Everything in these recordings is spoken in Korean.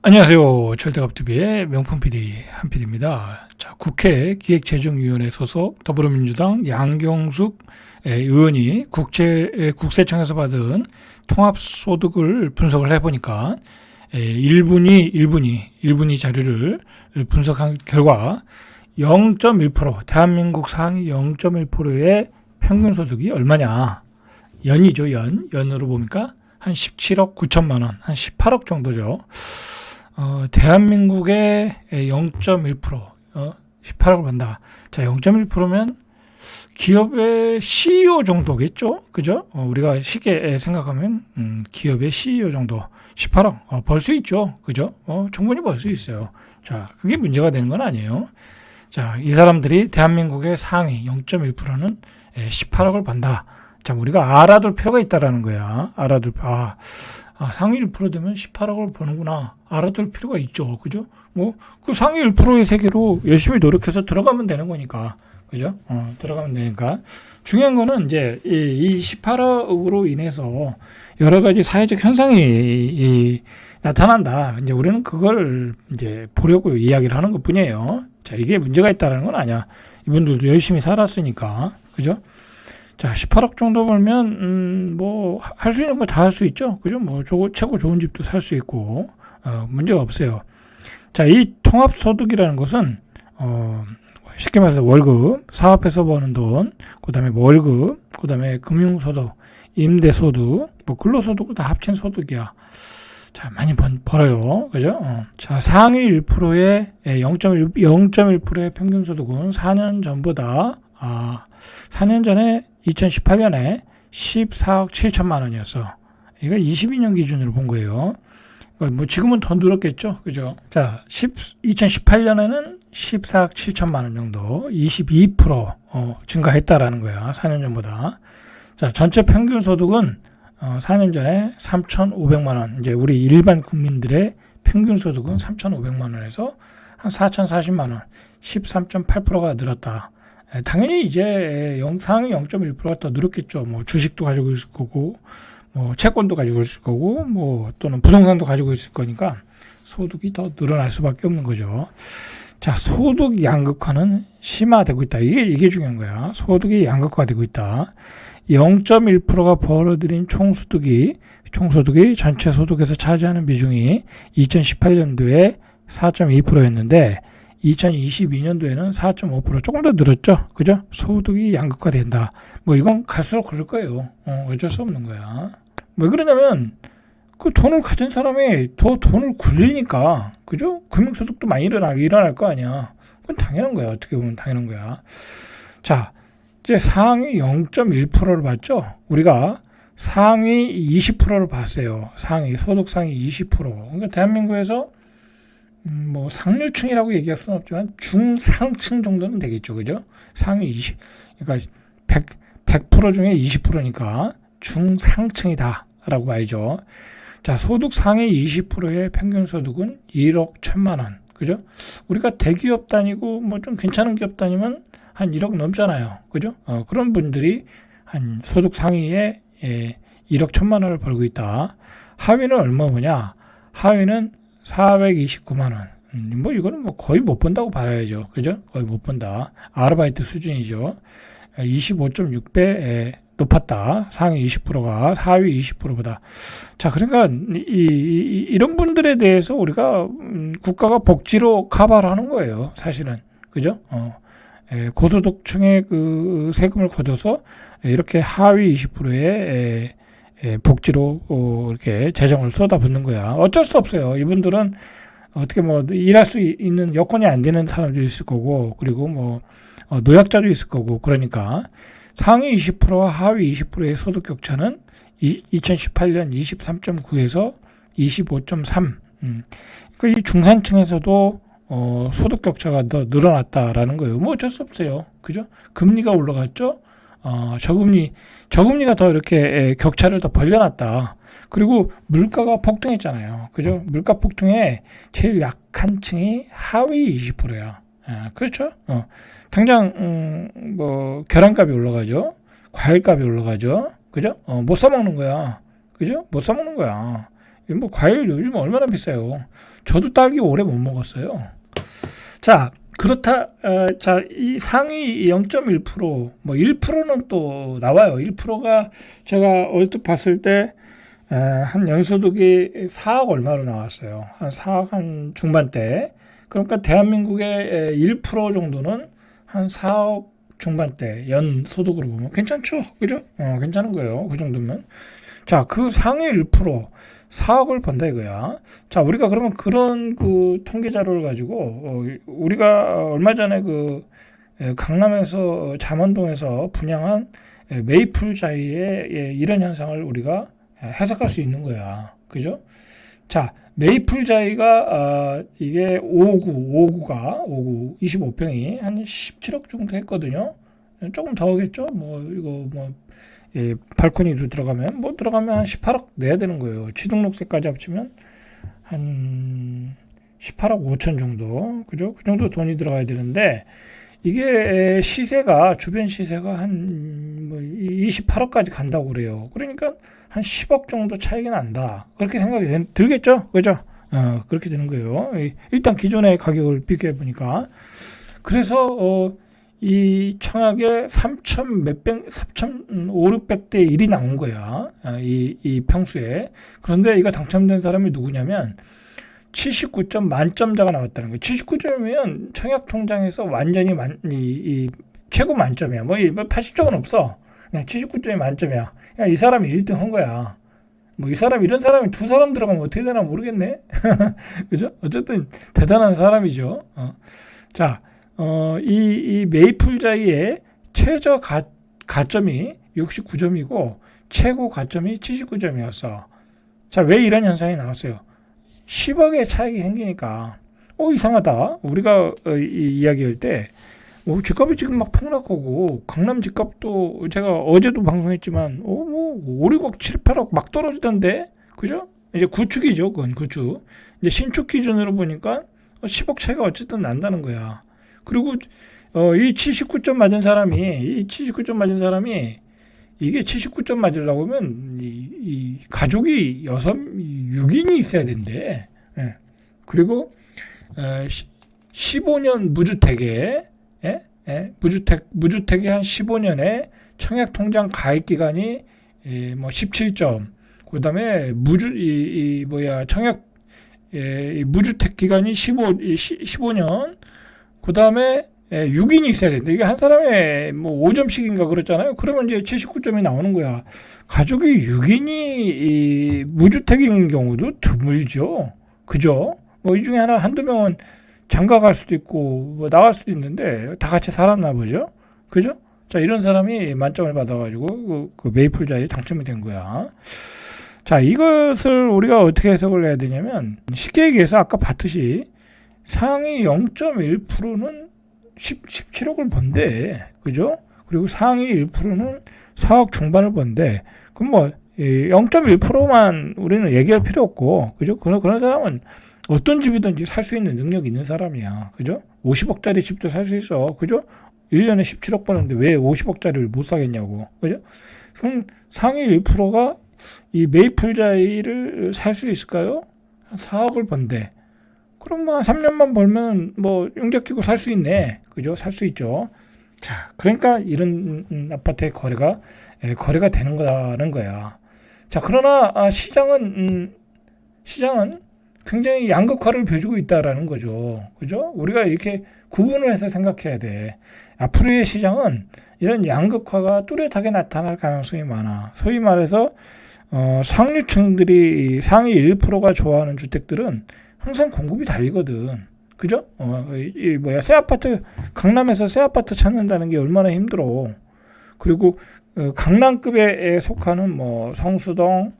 안녕하세요. 철대갑TV의 명품 PD 한PD입니다. 자, 국회 기획재정위원회 소속 더불어민주당 양경숙 의원이 국세청에서 받은 통합소득을 분석을 해보니까 1분위 자료를 분석한 결과 0.1%, 대한민국 상위 0.1%의 평균소득이 얼마냐. 연이죠, 연으로 보니까 한 17억 9천만 원, 한 18억 정도죠. 대한민국의 0.1%, 18억을 받는다. 자, 0.1%면 기업의 CEO 정도겠죠? 그죠? 우리가 쉽게 생각하면, 기업의 CEO 정도. 18억, 벌 수 있죠? 그죠? 충분히 벌 수 있어요. 자, 그게 문제가 되는 건 아니에요. 자, 이 사람들이 대한민국의 상위 0.1%는 18억을 번다. 자, 우리가 알아둘 필요가 있다라는 거야. 상위 1% 되면 18억을 버는구나. 알아둘 필요가 있죠. 그죠? 그 상위 1%의 세계로 열심히 노력해서 들어가면 되는 거니까. 그죠? 들어가면 되니까. 중요한 거는 이제 이 18억으로 인해서 여러 가지 사회적 현상이 나타난다. 이제 우리는 그걸 이제 보려고 이야기를 하는 것 뿐이에요. 자, 이게 문제가 있다는 건 아니야. 이분들도 열심히 살았으니까. 그죠? 자, 18억 정도 벌면, 할 수 있는 거 다 할 수 있죠. 그죠? 최고 좋은 집도 살 수 있고, 문제가 없어요. 자, 이 통합소득이라는 것은, 쉽게 말해서 월급, 사업에서 버는 돈, 그 다음에 월급, 그 다음에 금융소득, 임대소득, 근로소득 다 합친 소득이야. 자, 많이 벌어요. 그죠? 자, 상위 1%의 0.1%의 평균소득은 4년 전보다, 4년 전에 2018년에 14억 7천만 원이었어. 이거 22년 기준으로 본 거예요. 지금은 더 늘었겠죠. 그죠? 자, 2018년에는 14억 7천만 원 정도, 22% 증가했다라는 거야. 4년 전보다. 자, 전체 평균 소득은 4년 전에 3,500만 원. 이제 우리 일반 국민들의 평균 소득은 3,500만 원에서 한 4,040만 원, 13.8%가 늘었다. 당연히 이제 상위 0.1%가 더 늘었겠죠. 주식도 가지고 있을 거고, 채권도 가지고 있을 거고, 또는 부동산도 가지고 있을 거니까 소득이 더 늘어날 수밖에 없는 거죠. 자, 소득 양극화는 심화되고 있다. 이게 중요한 거야. 소득이 양극화되고 있다. 0.1%가 벌어들인 총소득이 전체 소득에서 차지하는 비중이 2018년도에 4.2%였는데, 2022년도에는 4.5% 조금 더 늘었죠. 그죠? 소득이 양극화된다. 이건 갈수록 그럴 거예요. 어쩔 수 없는 거야. 왜 그러냐면, 그 돈을 가진 사람이 더 돈을 굴리니까, 그죠? 금융소득도 많이 일어날 거 아니야. 그건 당연한 거야. 어떻게 보면 당연한 거야. 자, 이제 상위 0.1%를 봤죠? 우리가 상위 20%를 봤어요. 소득 상위 20%. 그러니까 대한민국에서 상류층이라고 얘기할 수는 없지만 중상층 정도는 되겠죠. 그죠? 상위 20, 그러니까 100% 중에 20%니까 중상층이다 라고 봐야죠. 자, 소득 상위 20%의 평균 소득은 1억 1천만 원. 그죠? 우리가 대기업 다니고 좀 괜찮은 기업 다니면 한 1억 넘잖아요. 그죠? 그런 분들이 한 소득 상위에 1억 1천만 원을 벌고 있다. 하위는 얼마 보냐? 하위는 429만 원. 이거는 거의 못 번다고 봐야죠. 그죠? 거의 못 번다. 아르바이트 수준이죠. 25.6배 높았다. 상위 20%가 하위 20%보다. 자, 그러니까 이런 분들에 대해서 우리가 국가가 복지로 커버를 하는 거예요. 사실은. 그죠? 고소득층의 그 세금을 걷어서 이렇게 하위 20%의 복지로 이렇게 재정을 쏟아붓는 거야. 어쩔 수 없어요. 이분들은 어떻게 일할 수 있는 여건이 안 되는 사람도 있을 거고, 그리고 노약자도 있을 거고, 그러니까 상위 20%와 하위 20%의 소득 격차는 2018년 23.9에서 25.3. 그러니까 이 중산층에서도 소득 격차가 더 늘어났다라는 거예요. 어쩔 수 없어요. 그죠? 금리가 올라갔죠? 저금리가 더 이렇게 격차를 더 벌려놨다. 그리고 물가가 폭등했잖아요. 그죠? 물가 폭등에 제일 약한 층이 하위 20%야. 그렇죠? 당장, 계란값이 올라가죠? 과일값이 올라가죠? 그죠? 못 사먹는 거야. 그죠? 못 사먹는 거야. 과일 요즘 얼마나 비싸요. 저도 딸기 오래 못 먹었어요. 자, 그렇다. 자, 이 상위 0.1%, 뭐 1%는 또 나와요. 1%가 제가 얼핏 봤을 때 한 연소득이 4억 얼마로 나왔어요. 한 4억 한 중반대. 그러니까 대한민국의 1% 정도는 한 4억 중반대 연소득으로 보면 괜찮죠? 그죠? 괜찮은 거예요. 그 정도면. 자, 그 상위 1% 4억을 번다 이거야. 자, 우리가 그러면 그런 그 통계 자료를 가지고 우리가 얼마 전에 그 강남에서 잠원동에서 분양한 메이플자이의 이런 현상을 우리가 해석할 수 있는 거야. 그죠? 자, 메이플자이가 이게 5구 25평이 한 17억 정도 했거든요. 조금 더 하겠죠? 뭐 이거 뭐 발코니도 들어가면 한 18억 내야 되는 거예요. 취등록세까지 합치면 한 18억 5천 정도. 그죠? 그 정도 돈이 들어가야 되는데 이게 시세가 주변 시세가 한 뭐 28억까지 간다고 그래요. 그러니까 한 10억 정도 차이가 난다. 그렇게 생각이 들겠죠? 그죠? 그렇게 되는 거예요. 일단 기존의 가격을 비교해 보니까. 그래서 이 청약에 3,500대 1이 나온 거야. 이 평수에. 그런데 이거 당첨된 사람이 누구냐면 79점 만점자가 나왔다는 거예요. 79점이면 청약 통장에서 완전히 이 최고 만점이야. 뭐 80점은 없어. 그냥 79점이 만점이야. 그냥 이 사람이 1등 한 거야. 뭐 이 사람 이런 사람이 두 사람 들어가면 어떻게 되나 모르겠네. 그죠? 어쨌든 대단한 사람이죠. 자, 이 메이플자이의 최저 가점이 69점이고 최고 가점이 79점이었어. 자, 왜 이런 현상이 나왔어요? 10억의 차익이 생기니까 이상하다. 우리가 이야기할 때 집값이 지금 막 폭락하고 강남 집값도 제가 어제도 방송했지만 5, 6억, 7, 8억 막 떨어지던데. 그죠? 이제 구축이죠. 그건 구축. 이제 신축 기준으로 보니까 10억 차이가 어쨌든 난다는 거야. 그리고 이 79점 맞은 사람이 이게 79점 맞으려고 하면 이 가족이 6인이 있어야 된대. 예. 그리고 15년 무주택에 무주택이 한 15년에 청약 통장 가입 기간이 뭐 17점. 그다음에 청약 무주택 기간이 15년. 그다음에 6인이 있어야 된다. 이게 한 사람에 뭐 5점씩인가 그랬잖아요. 그러면 이제 79점이 나오는 거야. 가족이 6인이 무주택인 경우도 드물죠. 그죠? 뭐 이 중에 한두 명은 장가 갈 수도 있고 뭐 나갈 수도 있는데 다 같이 살았나 보죠. 그죠? 자, 이런 사람이 만점을 받아가지고 그 메이플자에 당첨이 된 거야. 자, 이것을 우리가 어떻게 해석을 해야 되냐면 쉽게 얘기해서 아까 봤듯이 상위 0.1%는 17억을 번대. 그죠? 그리고 상위 1%는 4억 중반을 번대. 그럼 뭐 0.1%만 우리는 얘기할 필요 없고, 그죠? 그런 사람은 어떤 집이든지 살 수 있는 능력이 있는 사람이야. 그죠? 50억짜리 집도 살 수 있어. 그죠? 1년에 17억 버는데 왜 50억짜리를 못 사겠냐고. 그죠? 그럼 상위 1%가 이 메이플자이를 살 수 있을까요? 4억을 번대. 그럼 뭐 3년만 벌면 뭐 용접 끼고 살 수 있네. 그죠? 살 수 있죠. 자, 그러니까 이런 아파트의 거래가 되는 거라는 거야. 자, 그러나 시장은 굉장히 양극화를 보여주고 있다라는 거죠. 그죠? 우리가 이렇게 구분을 해서 생각해야 돼. 앞으로의 시장은 이런 양극화가 뚜렷하게 나타날 가능성이 많아. 소위 말해서 상류층들이 상위 1%가 좋아하는 주택들은 항상 공급이 달리거든. 그죠? 새 아파트, 강남에서 새 아파트 찾는다는 게 얼마나 힘들어. 그리고 강남급에 속하는 뭐 성수동,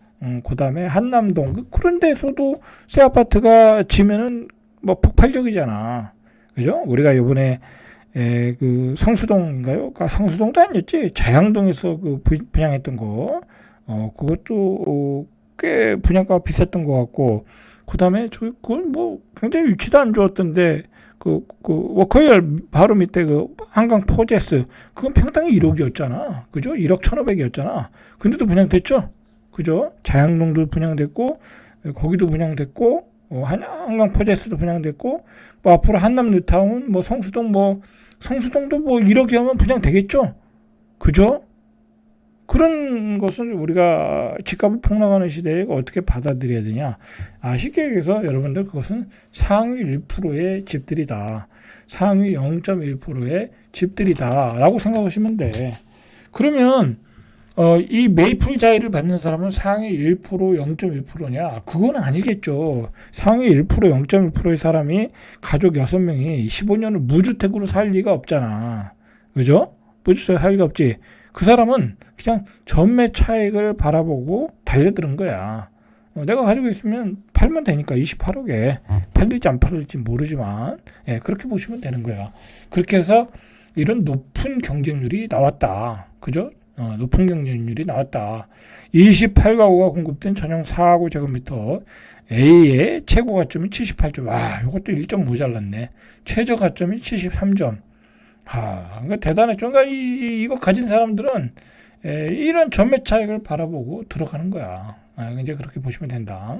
그 다음에 한남동, 그런 데서도 새 아파트가 지면은 뭐 폭발적이잖아. 그죠? 우리가 이번에 그 성수동인가요? 성수동도 아니었지. 자양동에서 그 분양했던 거, 그것도 꽤 분양가가 비쌌던 것 같고, 그 다음에 그건 뭐 굉장히 위치도 안 좋았던데, 그 워커힐 바로 밑에 그 한강 포제스, 그건 평당이 1억이었잖아. 그죠? 1억 1,500이었잖아. 근데도 분양됐죠? 그죠? 자양동도 분양됐고, 거기도 분양됐고, 한강 포제스도 분양됐고, 뭐 앞으로 한남 뉴타운, 뭐 성수동도 뭐 1억이 하면 분양되겠죠. 그죠? 그런 것을 우리가 집값이 폭락하는 시대에 어떻게 받아들여야 되냐. 쉽게 얘기해서 여러분들 그것은 상위 1%의 집들이다. 상위 0.1%의 집들이다. 라고 생각하시면 돼. 그러면 이 메이플 자이를 받는 사람은 상위 1%, 0.1%냐? 그건 아니겠죠. 상위 1%, 0.1%의 사람이 가족 6명이 15년을 무주택으로 살 리가 없잖아. 그죠? 무주택으로 살 리가 없지. 그 사람은 그냥 전매 차익을 바라보고 달려드는 거야. 내가 가지고 있으면 팔면 되니까 28억에 팔릴지 안 팔릴지 모르지만 그렇게 보시면 되는 거야. 그렇게 해서 이런 높은 경쟁률이 나왔다. 그죠? 높은 경쟁률이 나왔다. 28가구가 공급된 전용 4가구 제곱미터 A의 최고 가점이 78점. 이것도 1점 모자랐네. 최저 가점이 73점. 그러니까 대단했죠. 그러니까 이거 가진 사람들은 이런 전매 차익을 바라보고 들어가는 거야. 이제 그렇게 보시면 된다.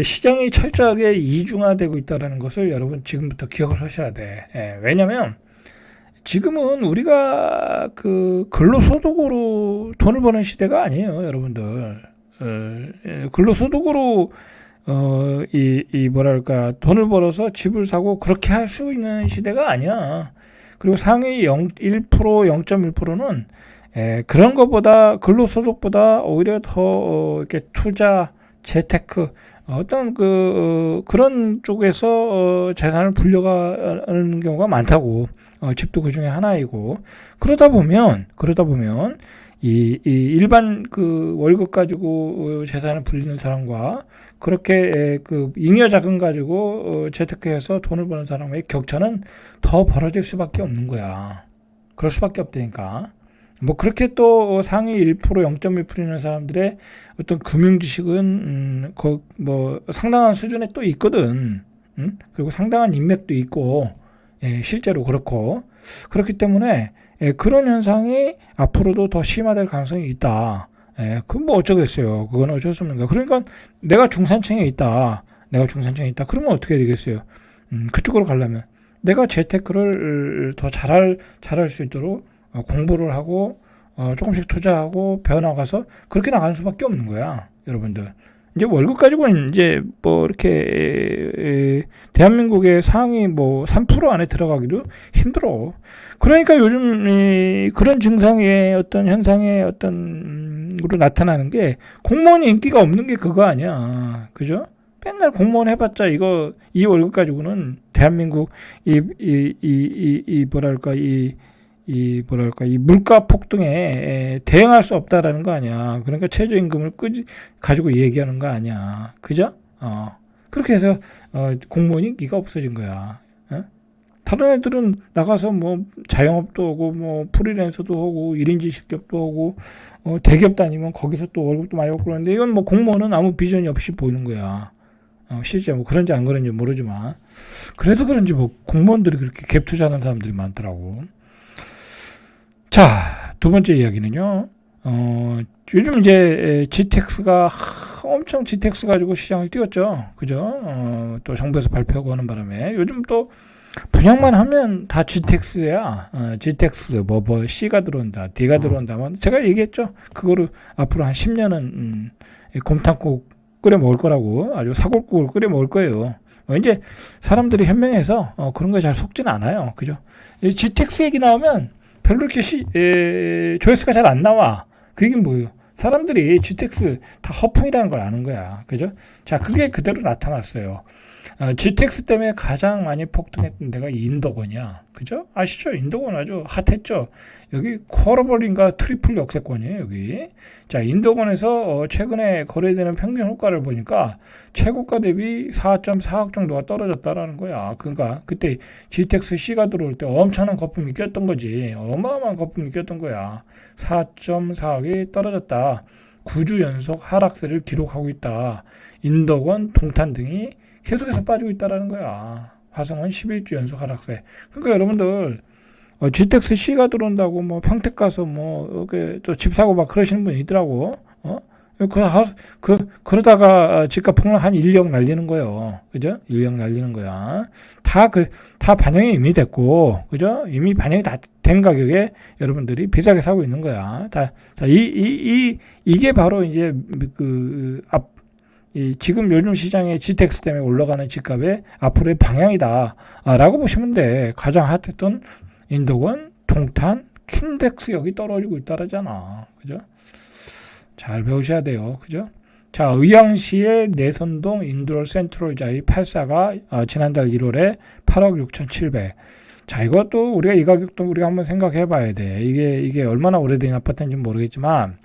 시장이 철저하게 이중화되고 있다는 것을 여러분 지금부터 기억을 하셔야 돼. 왜냐면 지금은 우리가 그 근로소득으로 돈을 버는 시대가 아니에요, 여러분들. 근로소득으로 뭐랄까 돈을 벌어서 집을 사고 그렇게 할 수 있는 시대가 아니야. 그리고 상위 1%, 0.1%는 그런 것보다 근로소득보다 오히려 더 이렇게 투자, 재테크 어떤 그런 쪽에서 재산을 불려가는 경우가 많다고. 집도 그 중에 하나이고 그러다 보면 이 일반 그 월급 가지고 재산을 불리는 사람과 그렇게 그 잉여 자금 가지고 재테크해서 돈을 버는 사람의 격차는 더 벌어질 수밖에 없는 거야. 그럴 수밖에 없다니까. 뭐 그렇게 또 상위 1%, 0.1%는 사람들의 어떤 금융 지식은 뭐 상당한 수준에 또 있거든. 그리고 상당한 인맥도 있고 실제로 그렇고 그렇기 때문에 그런 현상이 앞으로도 더 심화될 가능성이 있다. 그건 뭐 어쩌겠어요. 그건 어쩔 수 없는 거야. 그러니까 내가 중산층에 있다. 그러면 어떻게 되겠어요? 그쪽으로 가려면 내가 재테크를 더 잘할 수 있도록 공부를 하고 조금씩 투자하고 배워나가서 그렇게 나가는 수밖에 없는 거야, 여러분들. 이제 월급 가지고는 이제 뭐 이렇게 대한민국의 상위 뭐 3% 안에 들어가기도 힘들어. 그러니까 요즘 그런 증상의 어떤 현상의 어떤 으로 나타나는 게 공무원이 인기가 없는 게 그거 아니야. 그죠? 맨날 공무원 해봤자 이 월급 가지고는 대한민국 이 물가 폭등에 대응할 수 없다라는 거 아니야. 그러니까 최저임금을 가지고 얘기하는 거 아니야. 그죠? 그렇게 해서 공무원 인기가 없어진 거야. 다른 애들은 나가서 뭐 자영업도 하고 뭐 프리랜서도 하고 1인지 식접도 하고 대기업 다니면 거기서 또 월급도 많이 받고 그러는데 이건 뭐 공무원은 아무 비전이 없이 보이는 거야. 실제 뭐 그런지 안 그런지 모르지만 그래서 그런지 뭐 공무원들이 그렇게 갭 투자하는 사람들이 많더라고. 자, 두 번째 이야기는요. 요즘 이제 GTX가 엄청 GTX 가지고 시장을 띄웠죠. 그죠? 또 정부에서 발표하고 하는 바람에 요즘 또 분양만 하면 다 GTX야. GTX 뭐 C가 들어온다, D가 들어온다. 제가 얘기했죠. 그거를 앞으로 한 10년은 곰탕국 끓여 먹을 거라고 아주 사골국을 끓여 먹을 거예요. 이제 사람들이 현명해서 그런 거에 잘 속지는 않아요. 그죠? GTX 얘기 나오면 별로 이렇게 조회수가 잘 안 나와. 그 얘기는 뭐예요? 사람들이 GTX 다 허풍이라는 걸 아는 거야. 그죠? 자, 그게 그대로 나타났어요. GTX 때문에 가장 많이 폭등했던 데가 인도권이야. 그죠? 아시죠? 인도권 아주 핫했죠? 여기 쿼러블인가 트리플 역세권이에요, 여기. 자, 인도권에서 최근에 거래되는 평균 호가를 보니까 최고가 대비 4.4억 정도가 떨어졌다라는 거야. 그러니까 그때 GTX C가 들어올 때 엄청난 거품이 꼈던 거지. 어마어마한 거품이 꼈던 거야. 4.4억이 떨어졌다. 9주 연속 하락세를 기록하고 있다. 인도권, 동탄 등이 계속해서 빠지고 있다라는 거야. 화성은 11주 연속 하락세. 그러니까 여러분들 GTX C가 들어온다고 뭐 평택 가서 뭐 이렇게 또 집 사고 막 그러시는 분이 있더라고. 그러다가 집값 폭락 한 1억 날리는 거예요. 그죠? 1억 날리는 거야. 다 반영이 이미 됐고, 그죠? 이미 반영이 다 된 가격에 여러분들이 비싸게 사고 있는 거야. 이게 바로 이제 지금 요즘 시장의 GTX 때문에 올라가는 집값의 앞으로의 방향이다. 라고 보시면 돼. 가장 핫했던 인도권, 동탄, 킨덱스 여기 떨어지고 있다라잖아. 그죠? 잘 배우셔야 돼요. 그죠? 자, 의왕시의 내선동 인두럴 센트럴자이 84가 지난달 1월에 8억 6,700. 자, 이것도 우리가 이 가격도 우리가 한번 생각해 봐야 돼. 이게 얼마나 오래된 아파트인지 모르겠지만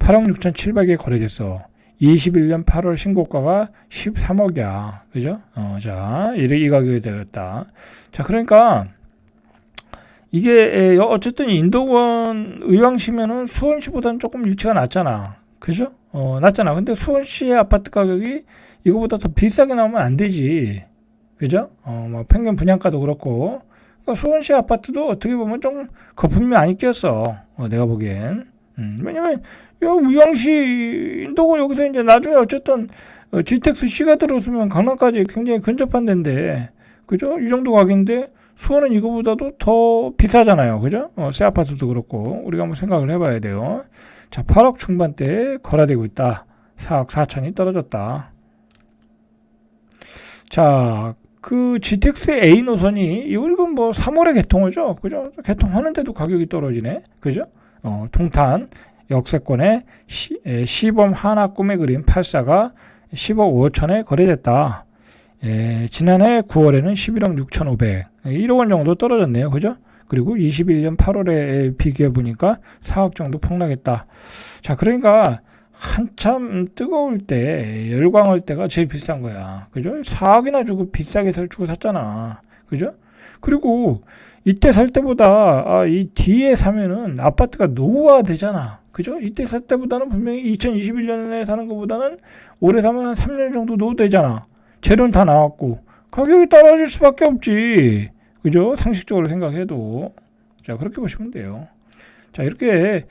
8억 6,700에 거래됐어. 21년 8월 신고가가 13억이야. 그죠? 자, 이 가격에 되었다. 자, 그러니까 이게 어쨌든 인도권 의왕시면은 수원시보다는 조금 위치가 낮잖아. 그죠? 낮잖아. 근데 수원시의 아파트 가격이 이거보다 더 비싸게 나오면 안 되지. 그죠? 뭐 평균 분양가도 그렇고. 그러니까 수원시 아파트도 어떻게 보면 좀 거품이 많이 꼈어. 내가 보기엔. 왜냐면 의왕시 인도권 여기서 이제 나중에 어쨌든 GTX C가 들어오면 강남까지 굉장히 근접한 데인데, 그죠? 이 정도 가격인데 수원은 이거보다도 더 비싸잖아요. 그죠? 새 아파트도 그렇고 우리가 한번 생각을 해봐야 돼요. 자, 8억 중반대에 거래되고 있다. 4억 4천이 떨어졌다. 자, 그 GTX A 노선이 이건 뭐 3월에 개통하죠. 그죠? 개통하는데도 가격이 떨어지네. 그죠? 동탄 역세권의 시범 하나 꿈의 그림 84가 10억 5천에 거래됐다. 지난해 9월에는 11억 6,500, 1억 원 정도 떨어졌네요. 그죠? 그리고 21년 8월에 비교해 보니까 4억 정도 폭락했다. 자, 그러니까 한참 뜨거울 때, 열광할 때가 제일 비싼 거야. 그죠? 4억이나 주고 비싸게 주고 샀잖아. 그죠? 그리고 이때 살 때보다 이 뒤에 사면은 아파트가 노후화 되잖아. 그죠? 이때 살 때보다는 분명히 2021년에 사는 것보다는 올해 사면 한 3년 정도 노후되잖아. 재료는 다 나왔고 가격이 떨어질 수밖에 없지. 그죠? 상식적으로 생각해도. 자, 그렇게 보시면 돼요. 자, 이렇게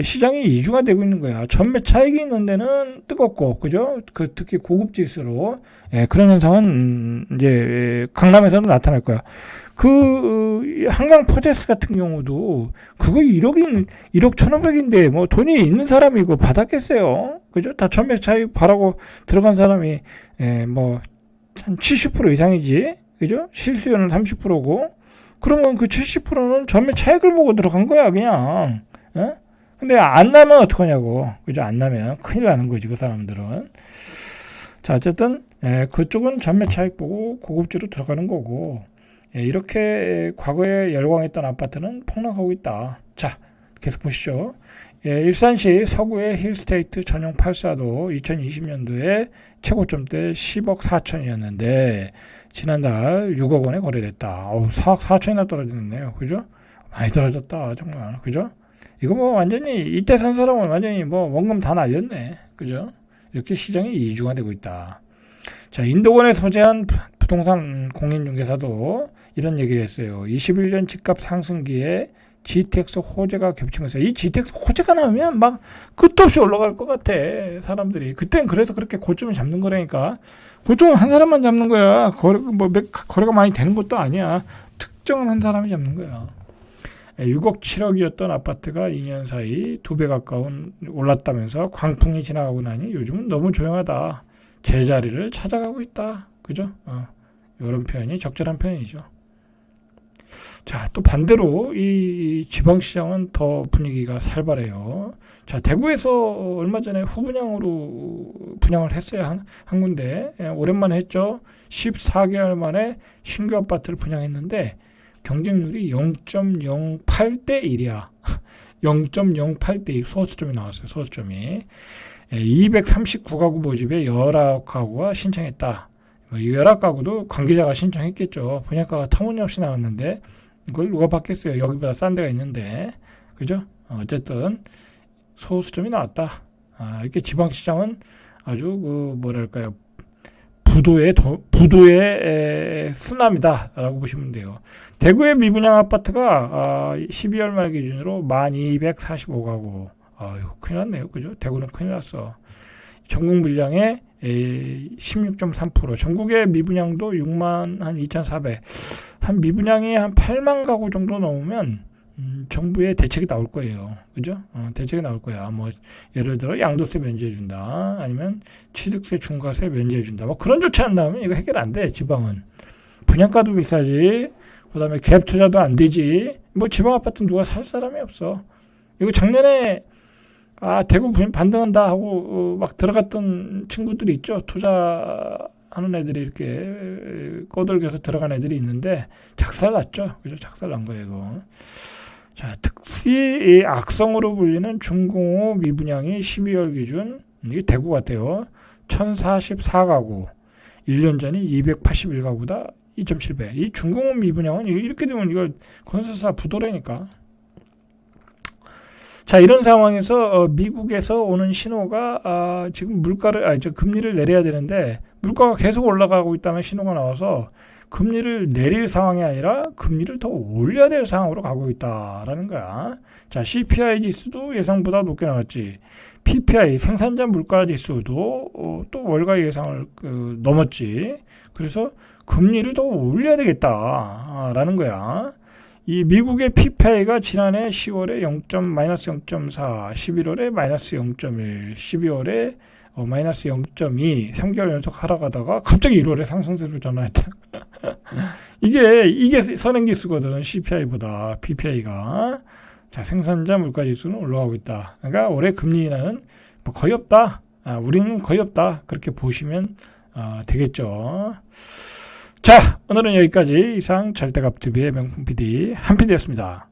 시장이 이중화되고 있는 거야. 전매 차익이 있는 데는 뜨겁고, 그죠? 특히 고급지수로 그런 현상은 이제 강남에서도 나타날 거야. 한강 퍼제스 같은 경우도 그거 1억 1,500인데 뭐 돈이 있는 사람이 이거 받았겠어요. 그죠? 다 전매 차익 바라고 들어간 사람이 뭐 한 70% 이상이지. 그죠? 실수요는 30%고. 그러면 그 70%는 전매 차익을 보고 들어간 거야, 그냥. 근데 안 나면 어떡하냐고. 그죠? 안 나면 큰일 나는 거지, 그 사람들은. 자, 어쨌든 그쪽은 전매 차익 보고 고급지로 들어가는 거고. 이렇게 과거에 열광했던 아파트는 폭락하고 있다. 자, 계속 보시죠. 일산시 서구의 힐스테이트 전용 84도 2020년도에 최고점 때 10억 4천이었는데 지난달 6억 원에 거래됐다. 4억 4천이나 떨어졌네요. 그죠? 많이 떨어졌다. 정말. 그죠? 이거 뭐 완전히 이때 산 사람은 완전히 뭐 원금 다 날렸네. 그죠? 이렇게 시장이 이중화되고 있다. 자, 인도권에 소재한 부동산 공인중개사도 이런 얘기를 했어요. 21년 집값 상승기에 GTX 호재가 겹치면서 이 GTX 호재가 나오면 막 끝도 없이 올라갈 것 같아. 사람들이. 그땐 그래서 그렇게 고점을 잡는 거라니까. 고점은 한 사람만 잡는 거야. 거래가 많이 되는 것도 아니야. 특정한 한 사람이 잡는 거야. 6억 7억이었던 아파트가 2년 사이 2배 가까운 올랐다면서 광풍이 지나가고 나니 요즘은 너무 조용하다. 제자리를 찾아가고 있다. 그죠? 이런 표현이 적절한 표현이죠. 자, 또 반대로 이 지방시장은 더 분위기가 살벌해요. 자, 대구에서 얼마 전에 후분양으로 분양을 했어요. 한 군데. 오랜만에 했죠. 14개월 만에 신규 아파트를 분양했는데 경쟁률이 0.08대 1이야. 0.08대 1 소수점이 나왔어요. 소수점이. 239가구 모집에 19가구가 신청했다. 19가구도 관계자가 신청했겠죠. 분양가가 터무니없이 나왔는데 이걸 누가 받겠어요. 여기보다 싼 데가 있는데. 그죠? 어쨌든 소수점이 나왔다. 이렇게 지방시장은 아주 뭐랄까요. 부도의 쓰나미다라고 보시면 돼요. 대구의 미분양 아파트가 12월 말 기준으로 1245가구. 아유, 큰일 났네요. 그죠? 대구는 큰일 났어. 전국 물량의 16.3%, 전국의 미분양도 6만 한 2,400, 한 미분양이 한 8만 가구 정도 넘으면 정부의 대책이 나올 거예요. 그죠? 대책이 나올 거야. 뭐 예를 들어 양도세 면제해 준다, 아니면 취득세 중과세 면제해 준다. 뭐 그런 조치 안 나오면 이거 해결 안 돼. 지방은 분양가도 비싸지, 그다음에 갭 투자도 안 되지. 뭐 지방 아파트 누가 살 사람이 없어. 이거 작년에 대구 반등한다 하고 막 들어갔던 친구들이 있죠. 투자하는 애들이 이렇게 꼬들겨서 들어간 애들이 있는데 작살 났죠. 그죠? 작살 난 거예요, 이거. 자, 특히 이 악성으로 불리는 중공업 미분양이 12월 기준, 이게 대구 같아요. 1044가구, 1년 전이 281가구다. 2.7배. 이 중공업 미분양은 이렇게 되면 이거 건설사 부도라니까. 자, 이런 상황에서 미국에서 오는 신호가 지금 금리를 내려야 되는데 물가가 계속 올라가고 있다는 신호가 나와서 금리를 내릴 상황이 아니라 금리를 더 올려야 될 상황으로 가고 있다라는 거야. 자, CPI 지수도 예상보다 높게 나왔지. PPI 생산자 물가 지수도 또 월가 예상을 넘었지. 그래서 금리를 더 올려야 되겠다라는 거야. 이 미국의 PPI가 지난해 10월에 마이너스 0.4, 11월에 마이너스 0.1, 12월에 마이너스 0.2, 3개월 연속 하락하다가 갑자기 1월에 상승세로 전환했다. 이게 선행지수거든. CPI보다 PPI가. 자, 생산자 물가지수는 올라가고 있다. 그러니까 올해 금리 인하는 뭐 거의 없다. 우리는 거의 없다. 그렇게 보시면 되겠죠. 자, 오늘은 여기까지. 이상 절대값TV의 명품 PD 한PD였습니다.